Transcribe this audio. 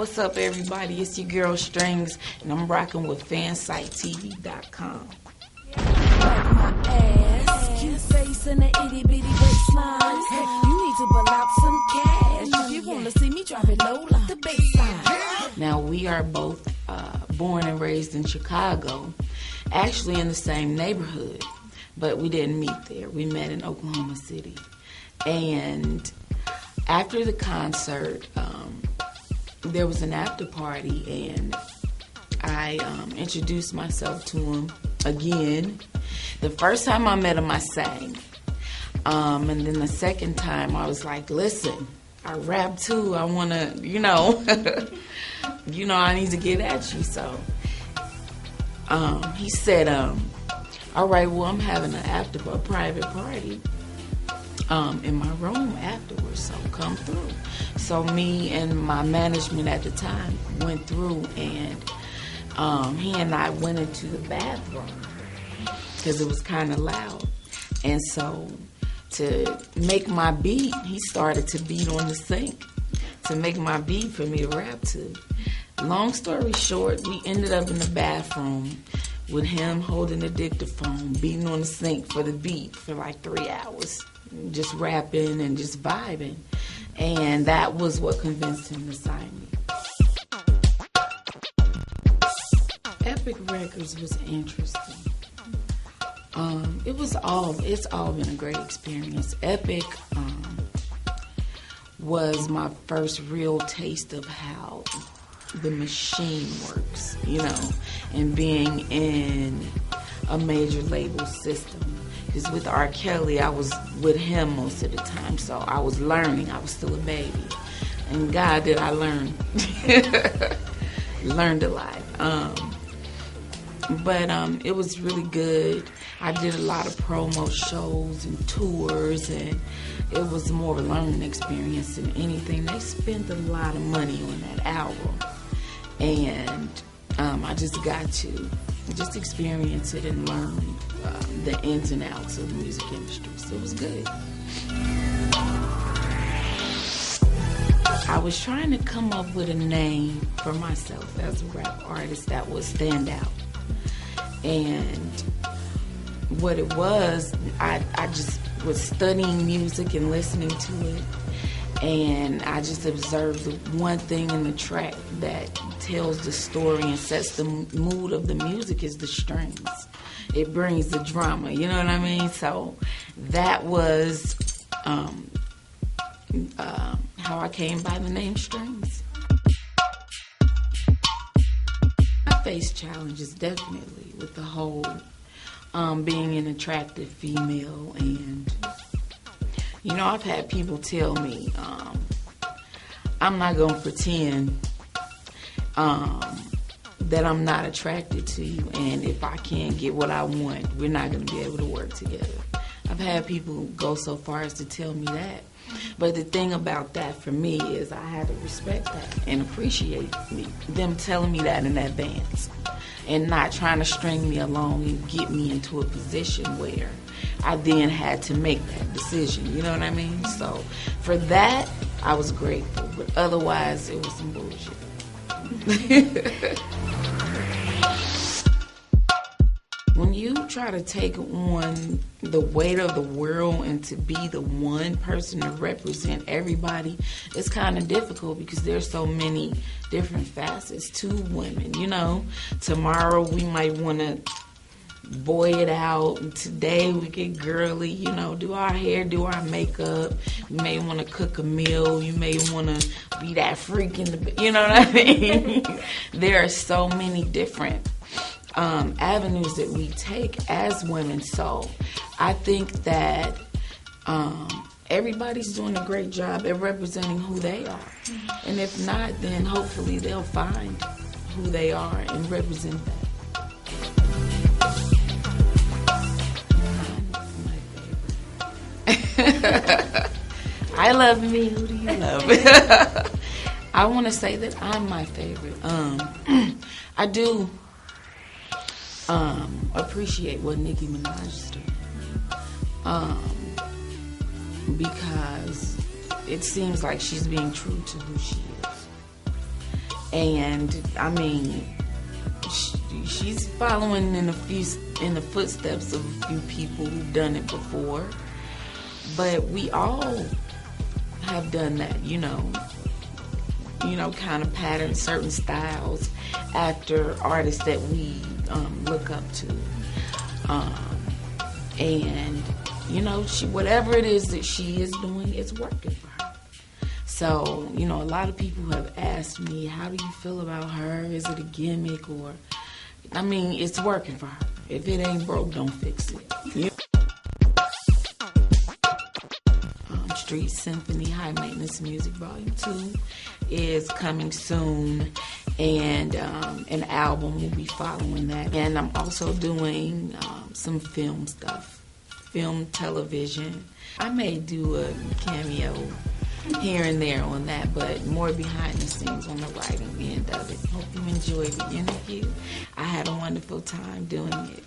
what's up, everybody? It's your girl Strings, and I'm rocking with FansiteTV.com. My ass, cute face and an itty bitty waistline. You need to pull out some cash if you wanna see me drop it low like the baseline. Now, we are both born and raised in Chicago, actually in the same neighborhood, but we didn't meet there. We met in Oklahoma City. And after the concert, there was an after party, and I introduced myself to him again. The first time I met him, I sang. And then the second time, I was like, listen, I rap too. I want to, I need to get at you. So he said, all right, well, I'm having a private party in my room afterwards, so come through. So me and my management at the time went through, and he and I went into the bathroom because it was kind of loud. And so to make my beat, he started to beat on the sink to make my beat for me to rap to. Long story short, we ended up in the bathroom with him holding the dictaphone, beating on the sink for the beat for like 3 hours, just rapping and just vibing. And that was what convinced him to sign me. Epic Records was interesting. It's all been a great experience. Epic was my first real taste of how the machine works, and being in a major label system. Because with R. Kelly, I was with him most of the time, so I was learning. I was still a baby. And God, did I learn. Learned a lot. But it was really good. I did a lot of promo shows and tours, and it was more of a learning experience than anything. They spent a lot of money on that album, and I just got to just experience it and learn the ins and outs of the music industry. So it was good. I was trying to come up with a name for myself as a rap artist that would stand out. And what it was, I just was studying music and listening to it, and I just observed the one thing in the track that tells the story and sets the mood of the music is the strings. It brings the drama, you know what I mean? So that was how I came by the name Strings. I faced challenges definitely with the whole being an attractive female, and I've had people tell me I'm not gonna pretend that I'm not attracted to you, and if I can't get what I want, we're not gonna be able to work together. I've had people go so far as to tell me that. But the thing about that for me is I had to respect that and appreciate them telling me that in advance, and not trying to string me along and get me into a position where I then had to make that decision, you know what I mean? So for that, I was grateful, but otherwise it was some bullshit. When you try to take on the weight of the world and to be the one person to represent everybody, it's kind of difficult because there's so many different facets to women, Tomorrow we might want to boy it out. Today we get girly, do our hair, do our makeup. You may want to cook a meal. You may want to be that freak in the, you know what I mean? There are so many different avenues that we take as women. So I think that everybody's doing a great job at representing who they are. And if not, then hopefully they'll find who they are and represent that. I love me. Who do you love? I want to say that I'm my favorite. I do appreciate what Nicki Minaj is doing, because it seems like she's being true to who she is. And I mean, she's following in the footsteps of a few people who've done it before. But we all have done that, you know, kind of pattern certain styles after artists that we look up to. And, you know, whatever it is that she is doing, it's working for her. So, you know, a lot of people have asked me, how do you feel about her? Is it a gimmick? Or, I mean, it's working for her. If it ain't broke, don't fix it. Yeah. Street Symphony High Maintenance Music Volume 2 is coming soon, and an album will be following that. And I'm also doing some film stuff, film, television. I may do a cameo here and there on that, but more behind the scenes on the writing end of it. Hope you enjoyed the interview. I had a wonderful time doing it.